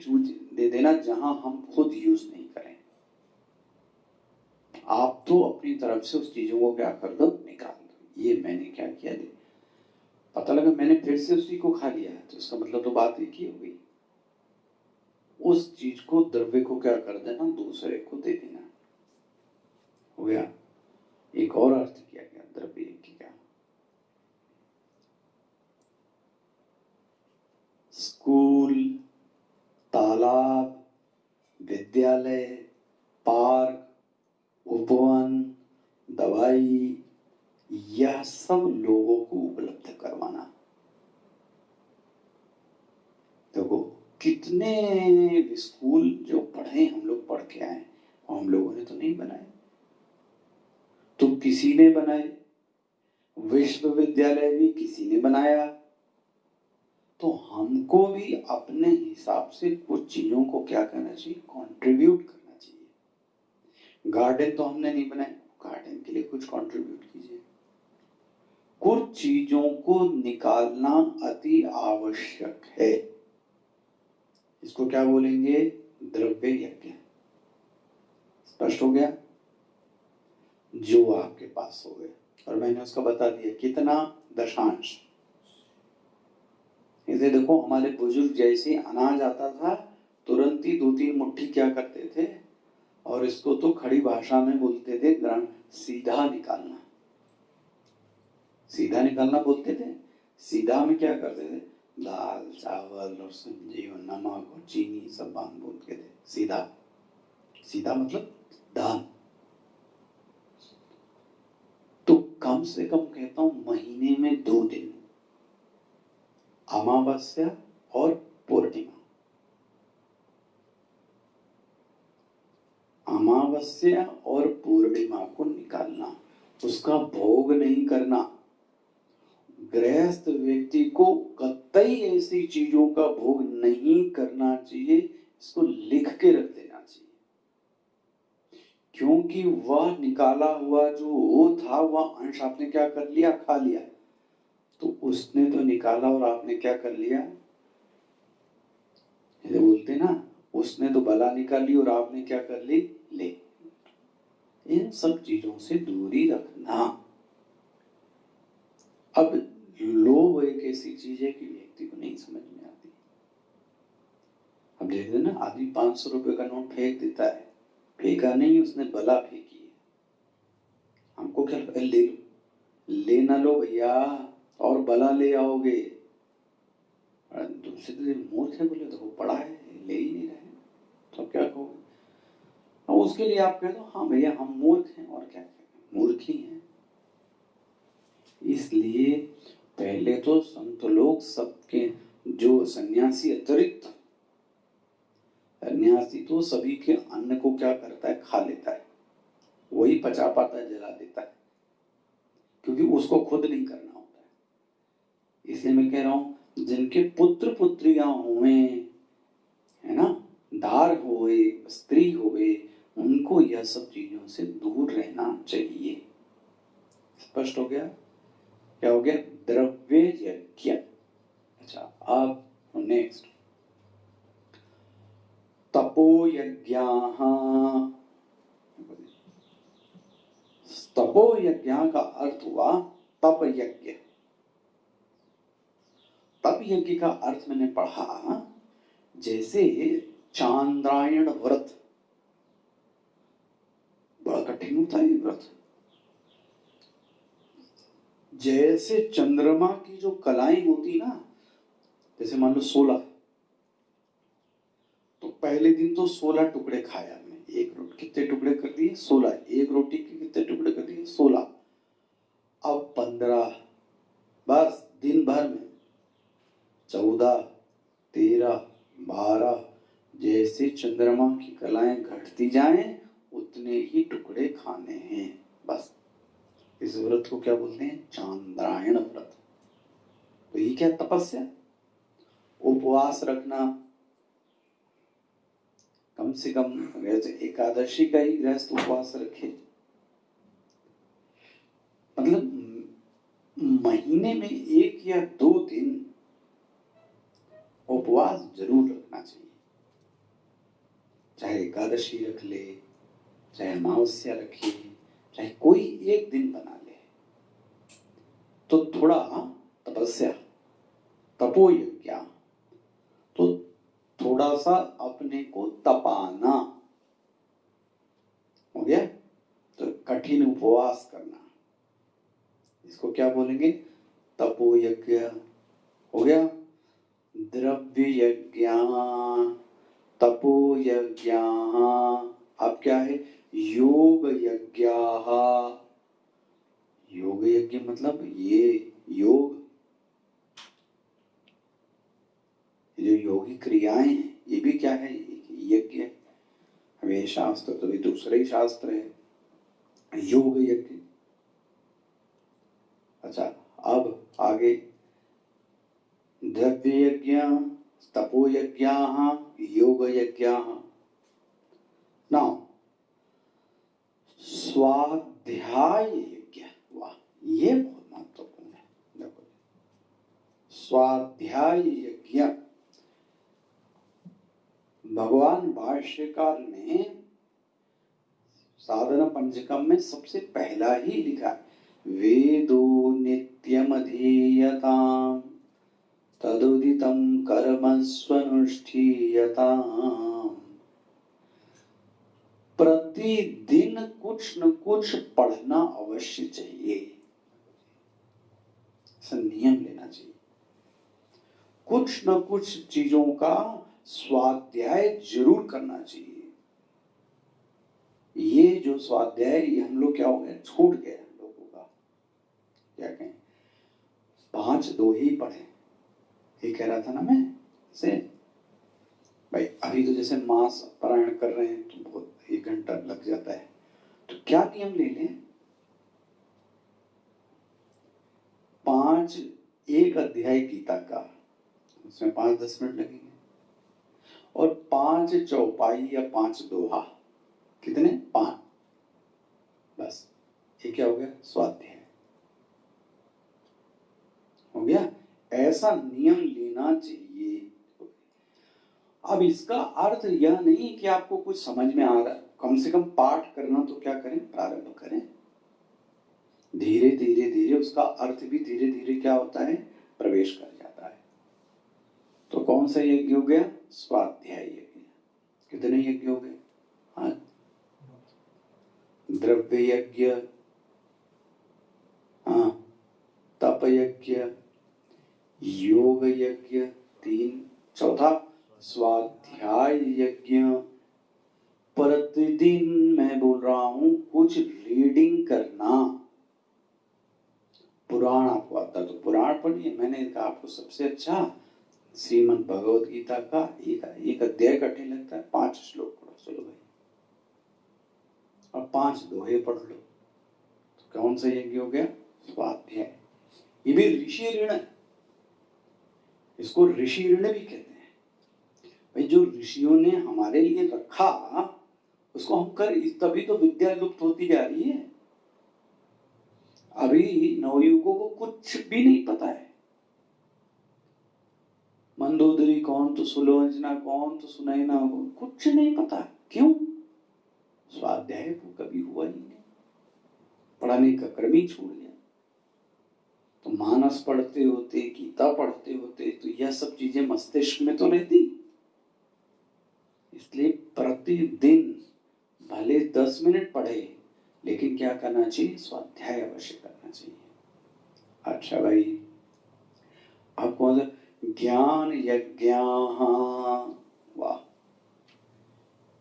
दे देना, जहां हम खुद यूज नहीं करें। आप तो अपनी तरफ से उस चीजों को क्या कर दो, निकाल दो। ये मैंने क्या किया, पता लगा मैंने फिर से उसी को खा लिया, तो इसका मतलब तो बात एक ही हो गई। उस चीज को, द्रव्य को क्या कर देना, दूसरे को दे देना, हो गया। एक और अर्थ किया गया द्रव्य की क्या, स्कूल, तालाब, विद्यालय, पार्क, उपवन, दवाई, यह सब लोगों को उपलब्ध करवाना। देखो कितने स्कूल जो पढ़े, हम लोग पढ़ के आए, हम लोगों ने तो नहीं बनाए, तो किसी ने बनाए। विश्वविद्यालय भी किसी ने बनाया। तो हमको भी अपने हिसाब से कुछ चीजों को क्या करना चाहिए, कंट्रीब्यूट करना चाहिए। गार्डन तो हमने नहीं बनाए, गार्डन के लिए कुछ कंट्रीब्यूट कीजिए। कुछ चीजों को निकालना अति आवश्यक है। इसको क्या बोलेंगे, द्रव्य यज्ञ। स्पष्ट हो गया। जो आपके पास हो गए, और मैंने उसका बता दिया कितना, दशांश। इसे देखो, हमारे बुजुर्ग जैसे अनाज आता था तुरंत ही 2-3 मुट्ठी क्या करते थे, और इसको तो खड़ी भाषा में बोलते थे सीधा निकालना। सीधा निकालना बोलते थे। सीधा में क्या करते थे, दाल चावल और सब्जी और नमक और चीनी सब बांध बोलते थे। सीधा, सीधा मतलब दान। तो कम से कम कहता हूं महीने में 2 दिन, अमावस्या और पूर्णिमा। अमावस्या और पूर्णिमा को निकालना, उसका भोग नहीं करना। गृहस्थ व्यक्ति को कतई ऐसी चीजों का भोग नहीं करना चाहिए। इसको लिख के रख देना चाहिए, क्योंकि वह निकाला हुआ जो वो था, वह अंश आपने क्या कर लिया, खा लिया। तो उसने तो निकाला और आपने क्या कर लिया, ये बोलते ना, उसने तो बला निकाली और आपने क्या कर ली, ले। इन सब चीजों से दूरी रखना। अब लोभ एक ऐसी चीज है कि व्यक्ति को नहीं समझ में आती। अब देख ना, आदमी 500 रुपए का नोट फेंक देता है, फेंका नहीं, उसने बला फेंकी है। हमको क्या, ले लो, ले ना लो भैया, और बला ले आओगे। दूसरे दिन मूर्ख है, बोले तो वो पड़ा है, ले ही नहीं रहे, तो क्या कहोगे। उसके लिए आप कह दो, हाँ भैया हम मूर्ख हैं, और क्या कहें, मूर्ख ही हैं। इसलिए पहले तो संत लोग सबके, जो सन्यासी अतिरिक्त, सन्यासी तो सभी के अन्न को क्या करता है, खा लेता है, वही पचा पाता है, जला देता है, क्योंकि उसको खुद नहीं करना होता है। इसलिए मैं कह रहा हूं, जिनके पुत्र पुत्रियां हुए, है ना, दार हुए, स्त्री हुए, उनको यह सब चीजों से दूर रहना चाहिए। स्पष्ट हो गया। क्या हो गया, द्रव्य यज्ञ। अच्छा, अब नेक्स्ट, तपो यज्ञाः। तपो यज्ञ का अर्थ हुआ तप यज्ञ। तप यज्ञ का अर्थ मैंने पढ़ा, जैसे चांद्रायण व्रत, बड़ा कठिन होता है ये व्रत। जैसे चंद्रमा की जो कलाएं होती ना, जैसे मान लो 16, तो पहले दिन तो 16 टुकड़े खाया हमने, एक रोटी कितने टुकड़े कर दिए, 16, एक रोटी के कितने टुकड़े कर दिए, 16। अब 15, बस दिन भर में 14, 13, 12, जैसे चंद्रमा की कलाएं घटती जाएं उतने ही टुकड़े खाने हैं, बस। इस व्रत को क्या बोलते हैं, चांद्रायण व्रत। तो ये क्या, तपस्या, उपवास रखना। कम से कम वैसे एकादशी का ही गृहस्थ उपवास रखे, मतलब महीने में 1 या 2 दिन उपवास जरूर रखना चाहिए। चाहे एकादशी रख ले, चाहे अमावस्या रखे, चाहे कोई एक दिन बना ले, तो थोड़ा तपस्या तपो यज्ञ, तो थोड़ा सा अपने को तपाना, हो गया। तो कठिन उपवास करना, इसको क्या बोलेंगे? तपो यज्ञ, हो गया। द्रव्य यज्ञ, तपो यज्ञ, अब क्या है? योग यज्ञ। योग यज्ञ मतलब ये योग, जो योगिक क्रियाएं हैं, ये भी क्या है? यज्ञ है। अब ये शास्त्र तो ये दूसरा ही शास्त्र है, योग यज्ञ। अच्छा, अब आगे द्रव्य यज्ञ, तपो यज्ञ, योग यज्ञ। नाउ स्वाध्याय यज्ञ, वाह, ये बहुत महत्वपूर्ण है। देखो, स्वाध्याय यज्ञ, भगवान भाष्यकार ने साधना पंचकम में सबसे पहला ही लिखा, वेदो नित्यमधीयताम् तदुदितं कर्म स्वनुष्ठीयताम्। प्रतिदिन कुछ न कुछ पढ़ना अवश्य चाहिए, नियम लेना चाहिए। कुछ न कुछ चीजों का स्वाध्याय जरूर करना चाहिए। ये जो स्वाध्याय, ये हम लोग क्या हो गया, छूट गया हम लोगों का। क्या कहें, 5 दोहे पढ़े, ये कह रहा था ना मैं से भाई, अभी तो जैसे मास पारायण कर रहे हैं तो बहुत 1 घंटा लग जाता है, तो क्या नियम ले लें? 5 एक अध्याय गीता का, उसमें 5-10 मिनट लगेंगे, और 5 चौपाई या 5 दोहा, कितने? 5, बस। ये क्या हो गया? स्वाध्याय हो गया। ऐसा नियम लेना चाहिए। अब इसका अर्थ यह नहीं कि आपको कुछ समझ में आ रहा है, कम से कम पाठ करना तो क्या करें, प्रारंभ करें। धीरे धीरे धीरे उसका अर्थ भी धीरे धीरे क्या होता है, प्रवेश कर जाता है। तो कौन सा यज्ञ हो गया? स्वाध्याय यज्ञ। कितने यज्ञ हो गए? हाँ, द्रव्य यज्ञ, हाँ, तप यज्ञ, योग यज्ञ 3, चौथा स्वाध्याय यज्ञ। प्रतिदिन मैं बोल रहा हूं कुछ रीडिंग करना। पुराण आपको आता तो पुराण पढ़िए, मैंने कहा आपको सबसे अच्छा श्रीमद् भगवद गीता का एक अध्याय कठिन लगता है, 5 श्लोक पढ़ो, चलो भाई, और 5 दोहे पढ़ लो। तो कौन सा यज्ञ हो गया? स्वाध्याय। ये भी ऋषि ऋण है, इसको ऋषि ऋण भी कहते हैं। भाई, जो ऋषियों ने हमारे लिए रखा उसको हम कर, तभी तो विद्या लुप्त होती जा रही है। अभी नवयुगों को कुछ भी नहीं पता है। मंदोदरी कौन, तो सुलोचना कौन, तो सुनैना कौन, कुछ नहीं पता। क्यों? स्वाध्याय को कभी हुआ ही नहीं, पढ़ाने का क्रम ही छूट गया। तो मानस पढ़ते होते, गीता पढ़ते होते, तो यह सब चीजें मस्तिष्क में तो रहती। इसलिए प्रतिदिन भले 10 मिनट पढ़े, लेकिन क्या करना चाहिए? स्वाध्याय अवश्य करना चाहिए। अच्छा भाई, अब कौन सा? ज्ञान यज्ञ। वाह,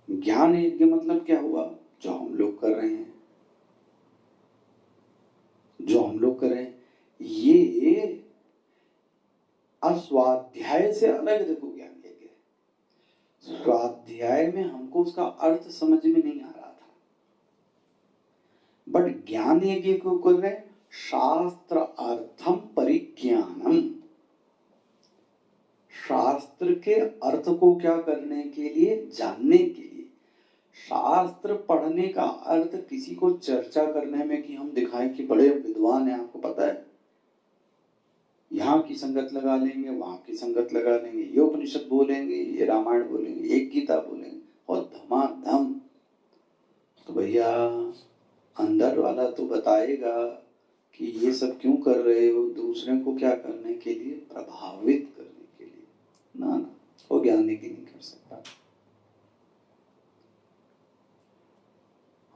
ज्ञान यज्ञ मतलब क्या हुआ? जो हम लोग कर रहे हैं, जो हम लोग कर रहे हैं, ये अस्वाध्याय से अलग। देखो, ज्ञान यज्ञ, स्वाध्याय में हमको उसका अर्थ समझ में नहीं आ रहा था, बट ज्ञान यज्ञ को कर रहे हैं शास्त्र अर्थम परिज्ञानम। शास्त्र के अर्थ को क्या करने के लिए? जानने के लिए। शास्त्र पढ़ने का अर्थ किसी को चर्चा करने में, कि हम दिखाएं कि बड़े विद्वान हैं, आपको पता है, यहाँ की संगत लगा लेंगे, वहां की संगत लगा लेंगे, ये उपनिषद बोलेंगे, ये रामायण बोलेंगे, एक गीता बोलेंगे, और धमाधम। तो भैया, अंदर वाला तो बताएगा कि ये सब क्यों कर रहे हो, दूसरे को क्या करने के लिए, प्रभावित करने के लिए। ना ना, वो ज्ञान यज्ञ नहीं कर सकता।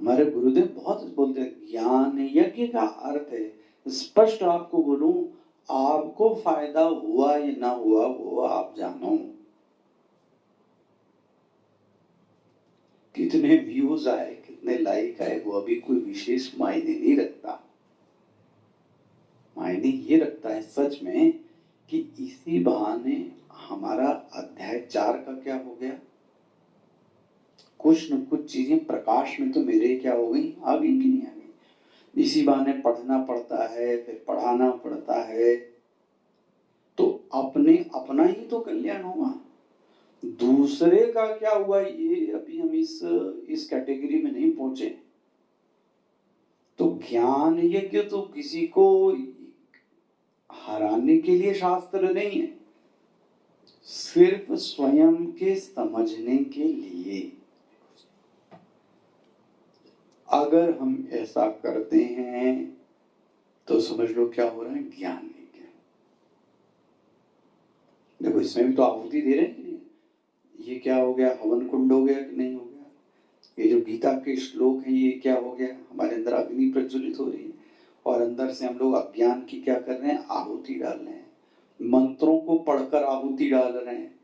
हमारे गुरुदेव बहुत बोलते हैं ज्ञान यज्ञ का अर्थ है, स्पष्ट आपको बोलूं, आपको फायदा हुआ या ना हुआ वो आप जानो, कितने व्यूज आए, कितने लाइक आए, वो अभी कोई विशेष मायने नहीं रखता। मायने ये रखता है सच में कि इसी बहाने हमारा अध्याय 4 का क्या हो गया, कुछ न कुछ चीजें प्रकाश में तो मेरे क्या हो गई, आ गई कि नहीं आ गई। इसी बहाने पढ़ना पड़ता है, फिर पढ़ाना पड़ता है, तो अपना ही तो कल्याण हुआ, दूसरे का क्या हुआ ये अभी हम इस कैटेगरी में नहीं पहुंचे। तो ज्ञान यज्ञ तो किसी को हराने के लिए शास्त्र नहीं है, सिर्फ स्वयं के समझने के लिए। अगर हम ऐसा करते हैं तो समझ लो क्या हो रहा है, ज्ञान यज्ञ। देखो इसमें भी तो आहुति दे रहे हैं कि नहीं, ये क्या हो गया, हवन कुंड हो गया कि नहीं हो गया। ये जो गीता के श्लोक है ये क्या हो गया, हमारे अंदर अग्नि प्रज्वलित हो रही है और अंदर से हम लोग अज्ञान की क्या कर रहे हैं, आहुति डाल रहे हैं, मंत्रों को पढ़कर आहुति डाल रहे हैं।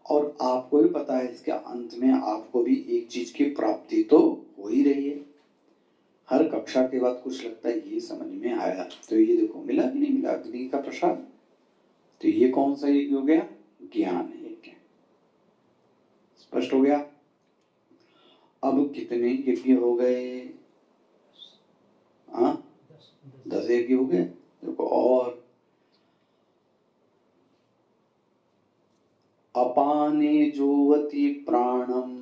और आपको भी पता है इसके अंत में आपको भी एक चीज की प्राप्ति तो हो ही रही है। हर कक्षा के बाद कुछ लगता है ये समझ में आया, तो ये देखो मिला कि नहीं मिला, अग्नि का प्रसाद। तो ये कौन सा यज्ञ हो गया, ज्ञान यज्ञ। स्पष्ट हो गया। अब कितने यज्ञ हो गए, 10 यज्ञ हो गए। देखो और अपाने जुवति प्राणम,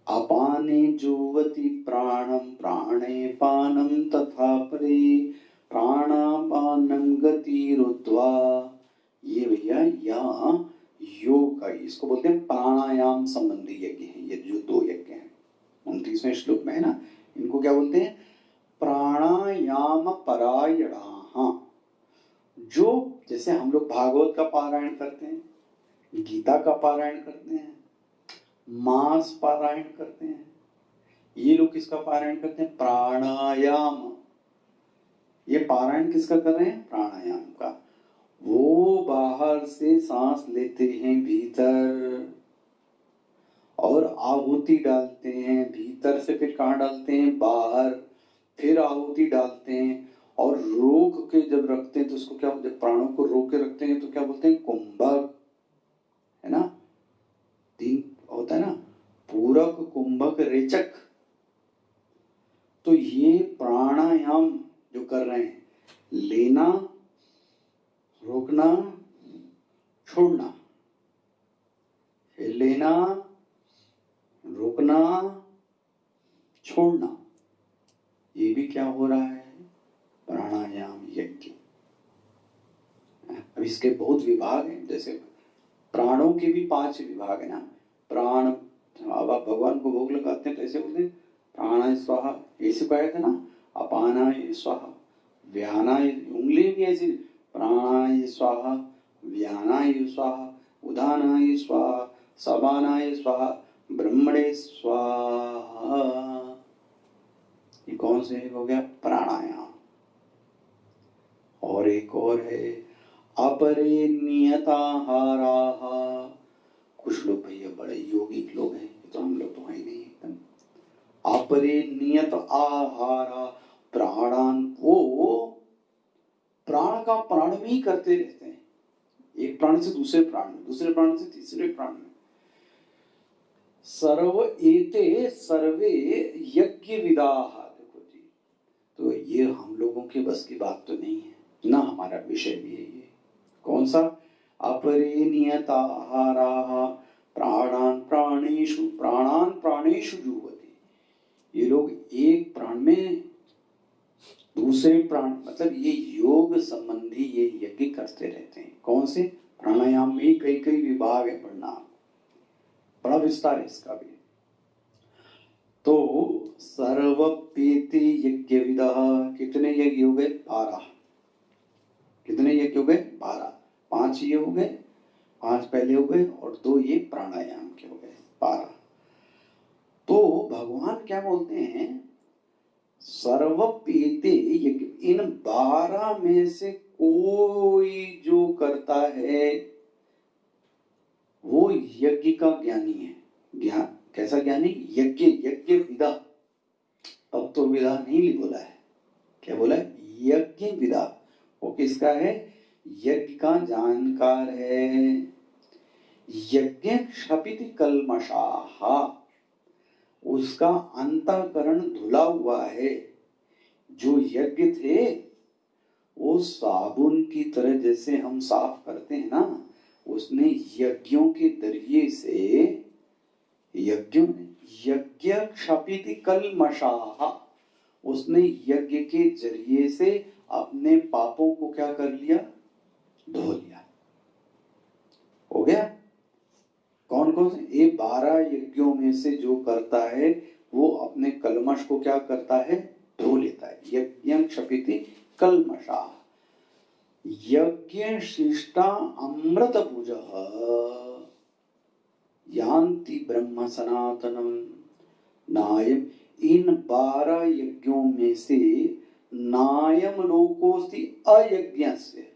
अपाने जुवति प्राणम प्राणे पानम तथा परे प्राणापानम गतिरुद्ध्वा। ये भैया यहाँ योग का, इसको बोलते हैं प्राणायाम संबंधी यज्ञ है। ये जो 2 यज्ञ हैं 29वें श्लोक में है ना, इनको क्या बोलते हैं, प्राणायाम परायणाः। जो जैसे हम लोग भागवत का पारायण करते हैं, गीता का पारायण करते हैं, मास पारायण करते हैं, ये लोग किसका पारायण करते हैं, प्राणायाम। ये पारायण किसका कर रहे हैं, प्राणायाम का। वो बाहर से सांस लेते हैं भीतर और आहुति डालते हैं भीतर से, फिर कहाँ डालते हैं, बाहर, फिर आहुति डालते हैं और रोक के जब रखते हैं तो उसको क्या, जब प्राणों को रोक के रखते हैं तो क्या बोलते हैं, कुंभक, है ना। 3 होता है ना, पूरक, कुंभक, रेचक। तो ये प्राणायाम जो कर रहे हैं, लेना, रोकना, छोड़ना, फिर लेना, रोकना, छोड़ना, ये भी क्या हो रहा है, प्राणायाम यज्ञ। अब इसके बहुत विभाग हैं, जैसे प्राणों के भी 5 विभाग है ना। प्राण, अब आप भगवान को भोग लगाते हैं तो ऐसे बोलते हैं प्राणाय स्वाहा, ऐसे कहा था ना, अपानाय स्वाहा, व्यानाय, उंगली भी ऐसी, प्राणाय स्वाहा, व्यानाय स्वाहा, उदानाय स्वाहा, समानाय स्वाहा, ब्रह्मणे स्वाहा। ये कौन से हो गया, प्राणायाम। और एक और है अपरे नियताहाराः। कुछ लोग भैया बड़े योगिक लोग हैं, तो हम लोग तो है नहीं एकदम। अपरे नियत आहारा प्राणान, वो प्राण का प्राण में ही करते रहते हैं, एक प्राण से दूसरे प्राण में, दूसरे प्राण से तीसरे प्राण में। सर्व एते सर्वे यज्ञ विदाः। देखो जी, तो ये हम लोगों के बस की बात तो नहीं है ना, हमारा विषय भी है ये। कौन सा, अपरे नियताहाराः प्राणान प्राणेषु जुह्वति। ये लोग एक प्राण में दूसरे प्राण, मतलब ये योग संबंधी ये यज्ञ करते रहते हैं। कौन से, प्राणायाम में कई कई विभाग है, पढ़ना बड़ा विस्तार है इसका भी। तो सर्वप्येते यज्ञ विदः, कितने यज्ञ हो गए? 12। कितने यज्ञ हो गए? 12। 5 ये हो गए, 5 पहले हो गए और 2 ये प्राणायाम के हो गए, 12। तो भगवान क्या बोलते हैं? सर्वपेते यज्ञ, इन 12 में से कोई जो करता है वो यज्ञ का ज्ञानी है। ज्ञान कैसा ज्ञानी? यज्ञ, यज्ञ विदा, अब तो विदा नहीं बोला है, क्या बोला है? यज्ञ विदा। वो किसका है? यज्ञ का जानकार है। यज्ञ क्षपित कल्मषाहा, उसका अंतःकरण धुला हुआ है। जो यज्ञ थे वो साबुन की तरह जैसे हम साफ करते हैं ना, उसने यज्ञों के जरिए से, यज्ञ क्षपित कल्मषाहा, उसने यज्ञ के जरिए से अपने पापों को क्या कर लिया? धो लिया। हो गया? कौन कौन से? ये 12 यज्ञों में से जो करता है वो अपने कलमश को क्या करता है? धो लेता है। यज्ञ क्षपिति कल्मषा। यज्ञ शिष्टा अमृत भुजः यान्ति ब्रह्म सनातनम नायम। इन 12 यज्ञों में से नायम लोकोस्ति अयज्ञस्य,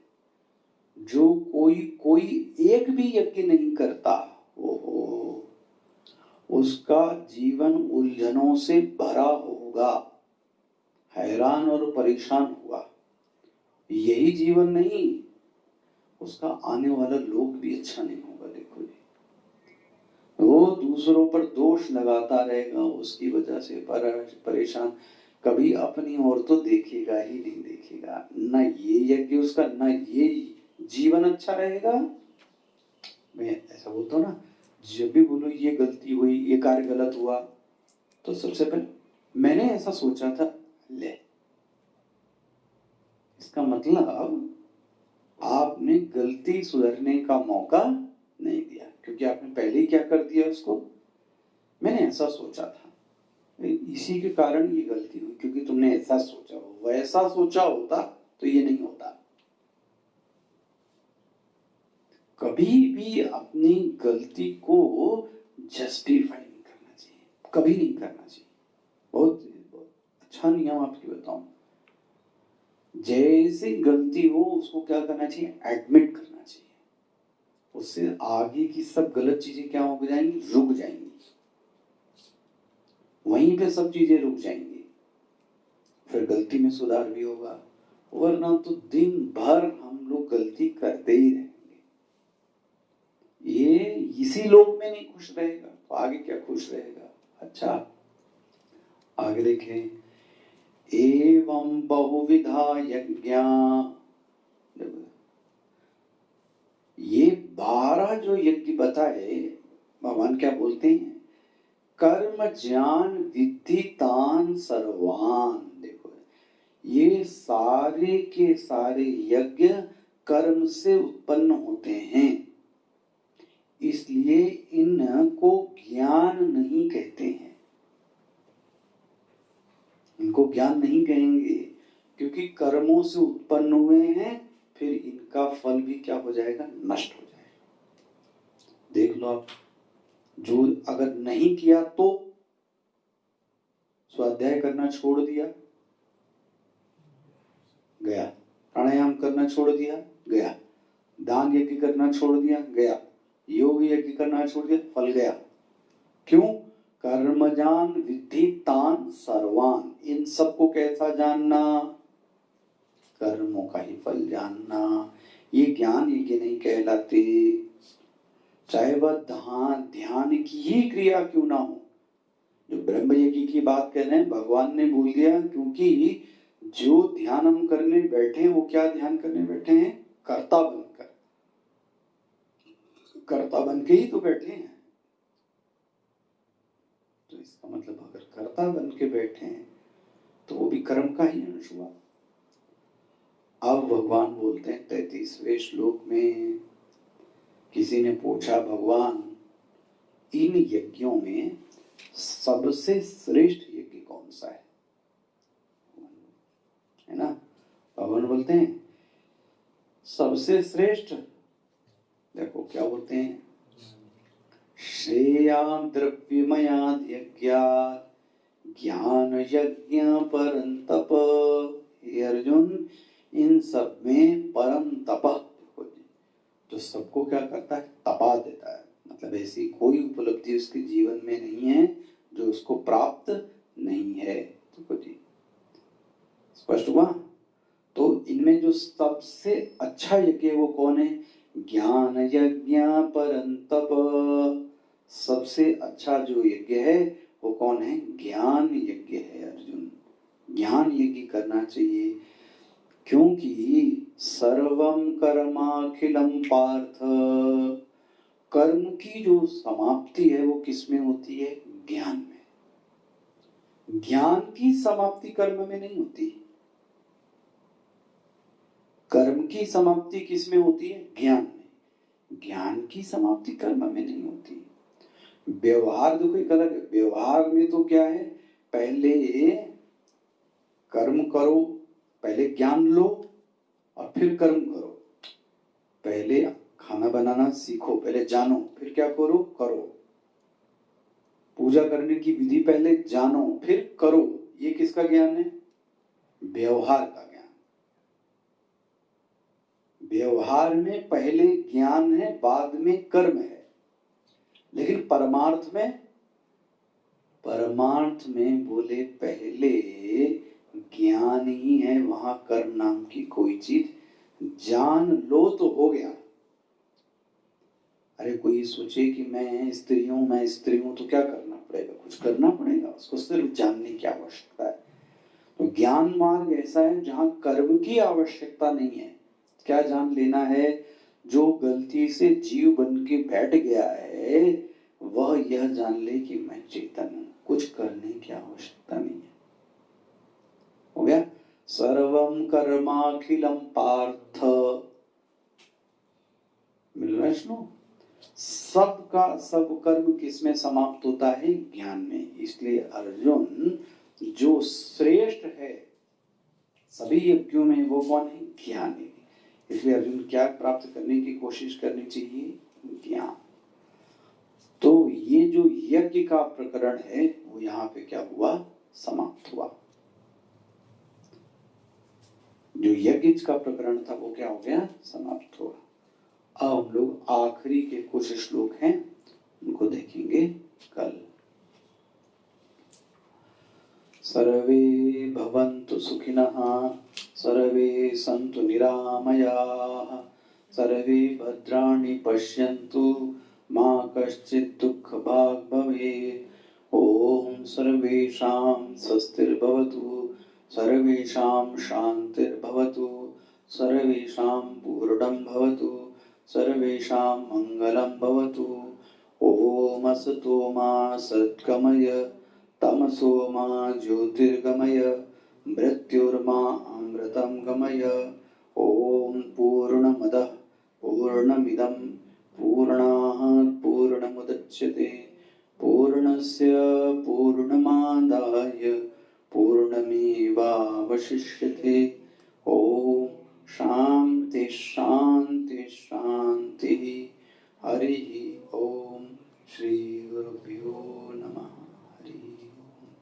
जो कोई एक भी यज्ञ नहीं करता, ओहो, उसका जीवन उलझनों से भरा होगा, हैरान और परेशान होगा। यही जीवन नहीं, उसका आने वाला लोक भी अच्छा नहीं होगा। देखो जी, वो दूसरों पर दोष लगाता रहेगा, उसकी वजह से परेशान, कभी अपनी ओर तो देखेगा ही नहीं, देखेगा ना ये यज्ञ उसका, ना ये जीवन अच्छा रहेगा। मैं ऐसा बोलता हूँ ना, जब भी बोलो ये गलती हुई, ये कार्य गलत हुआ, तो सबसे पहले मैंने ऐसा सोचा था, ले, इसका मतलब आपने गलती सुधरने का मौका नहीं दिया, क्योंकि आपने पहले ही क्या कर दिया उसको? मैंने ऐसा सोचा था, इसी के कारण ये गलती हुई, क्योंकि तुमने ऐसा सोचा हो। वैसा सोचा होता तो ये नहीं होता। कभी भी अपनी गलती को जस्टिफाई नहीं करना चाहिए, कभी नहीं करना चाहिए। बहुत अच्छा नियम आपकी बताऊं, जैसे गलती हो उसको क्या करना चाहिए? एडमिट करना चाहिए। उससे आगे की सब गलत चीजें क्या हो जाएंगी? रुक जाएंगी, वहीं पे सब चीजें रुक जाएंगी, फिर गलती में सुधार भी होगा। वरना तो दिन भर हम लोग गलती करते ही रहेंगे। ये इसी लोक में नहीं खुश रहेगा तो आगे क्या खुश रहेगा? अच्छा, आगे देखें, एवं बहुविधा यज्ञा, ये 12 जो यज्ञ बताए, भगवान क्या बोलते हैं? कर्म ज्ञान विद्धि तान सर्वान। देखो, ये सारे के सारे यज्ञ कर्म से उत्पन्न होते हैं, इसलिए इनको ज्ञान नहीं कहते हैं। इनको ज्ञान नहीं कहेंगे, क्योंकि कर्मों से उत्पन्न हुए हैं, फिर इनका फल भी क्या हो जाएगा? नष्ट हो जाएगा। देख लो आप, जो अगर नहीं किया तो स्वाध्याय करना छोड़ दिया, गया। प्राणायाम करना छोड़ दिया, गया। दान यज्ञ करना छोड़ दिया, गया। योग यज्ञ करना छोड़ दिया, फल गया। क्यों? कर्मजान विद्धि तान सर्वान। इन सबको कैसा जानना? कर्मों का ही फल जानना। ये ज्ञान यज्ञ नहीं कहलाते, चाहे वह ध्यान की ही क्रिया क्यों ना हो। जो ब्रह्म यज्ञ की बात कर रहे हैं, भगवान ने बोल दिया, क्योंकि जो ध्यान हम करने बैठे हैं वो क्या ध्यान करने बैठे हैं? कर्ता बनकर, कर्ता बन के ही तो बैठे हैं। तो इसका मतलब अगर कर्ता बन के बैठे हैं तो वो भी कर्म का ही अंश हुआ। अब भगवान बोलते हैं 33वें श्लोक में, किसी ने पूछा, भगवान इन यज्ञों में सबसे श्रेष्ठ यज्ञ कौन सा है ना? भगवान बोलते हैं सबसे श्रेष्ठ, देखो क्या बोलते हैं, श्रेयां द्रव्यमयाद् यज्ञात् ज्ञान यज्ञ परंतप। हे अर्जुन, इन सब में परम तप, जो सबको क्या करता है, तपा देता है। मतलब ऐसी कोई उपलब्धि उसके जीवन में नहीं है जो उसको प्राप्त नहीं है। तो जी स्पष्ट हुआ। तो इनमें जो सबसे अच्छा यज्ञ वो कौन है, ज्ञान यज्ञ परंतप। सबसे अच्छा जो यज्ञ है वो कौन है, ज्ञान यज्ञ है अर्जुन। ज्ञान यज्ञ करना चाहिए, क्योंकि सर्वम कर्माखिलम पार्थ, कर्म की जो समाप्ति है वो किसमें होती है, ज्ञान में। ज्ञान की समाप्ति कर्म में नहीं होती। कर्म की समाप्ति किसमें होती है, ज्ञान में। ज्ञान की समाप्ति कर्म में नहीं होती। व्यवहार देखो एक अलग है। व्यवहार में तो क्या है, पहले कर्म करो, पहले ज्ञान लो और फिर कर्म करो। पहले खाना बनाना सीखो, पहले जानो, फिर क्या करो, करो। पूजा करने की विधि पहले जानो फिर करो। ये किसका ज्ञान है, व्यवहार का ज्ञान। व्यवहार में पहले ज्ञान है, बाद में कर्म है। लेकिन परमार्थ में बोले पहले ज्ञान ही है, वहां कर्म नाम की कोई चीज जान लो तो हो गया। अरे कोई सोचे कि मैं स्त्री हूं तो क्या करना पड़ेगा, कुछ करना पड़ेगा, उसको सिर्फ जानने की आवश्यकता है। तो ज्ञान मार्ग ऐसा है जहां कर्म की आवश्यकता नहीं है। क्या जान लेना है, जो गलती से जीव बन के बैठ गया है वह यह जान ले कि मैं चेतन हूं, कुछ करने की आवश्यकता नहीं है। हो गया। सर्वम कर्माखिलम पार्थ, मिल रहा है श्लोक। सबका सब कर्म किसमें समाप्त होता है, ज्ञान में। इसलिए अर्जुन जो श्रेष्ठ है सभी यज्ञों में वो कौन है, ज्ञान है। इसलिए अर्जुन क्या प्राप्त करने की कोशिश करनी चाहिए, ज्ञान। तो ये जो यज्ञ का प्रकरण है वो यहाँ पे क्या हुआ, समाप्त हुआ। जो यज्ञ का प्रकरण था वो क्या हो गया, समाप्त हुआ। अब हम लोग आखिरी के कुछ श्लोक हैं उनको देखेंगे कल। सर्वे भवन्तु सुखिनः, सर्वे सन्तु निरामयाः, सर्वे भद्राणि पश्यन्तु, मा कश्चित् दुःखभाग् भवेत्। ओम सर्वेषां स्वस्तिर्भवतु, सर्वेषां शान्तिर्भवतु, सर्वेषां पूर्णं भवतु, सर्वेषां मङ्गलं भवतु। ओम असतो मा सद्गमय, तमसो मा ज्योतिर्गमय, मृत्युर्मा अमृतं गमय। ओम पूर्णमदः पूर्णमिदं पूर्णात् पूर्णमुदच्यते, पूर्णस्य पूर्णमादाय पूर्णमेवावशिष्यते।